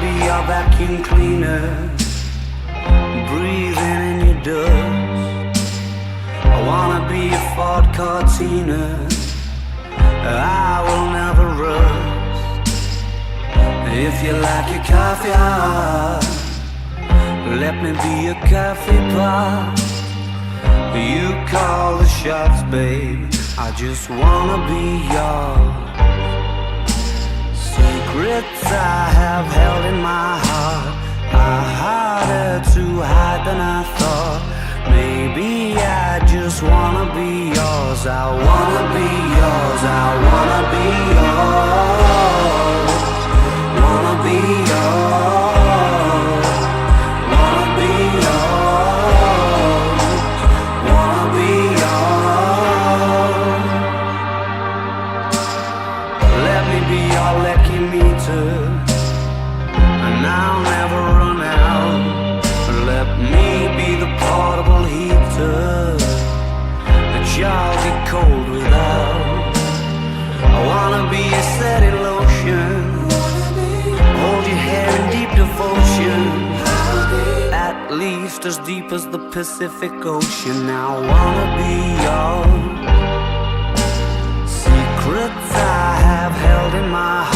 be your vacuum cleaner, breathing in your dust. I wanna be a Ford Cortina, I will never rust. If you like your coffee hot, let me be a coffee pot. You call the shots, babe, I just wanna be yours. Secrets I have held in my heart are harder to hide than I thought. Maybe I just wanna be yours. I wanna be yours. I wanna be yours. Wanna be yours. Wanna be yours. Wanna be yours. Let me be your lucky meter, and I'll never run out. Let me be the portable heater that y'all get cold without. I wanna be a steady lotion, hold your hair in deep devotion, at least as deep as the Pacific Ocean. I wanna be yours. Secrets I have held in my heart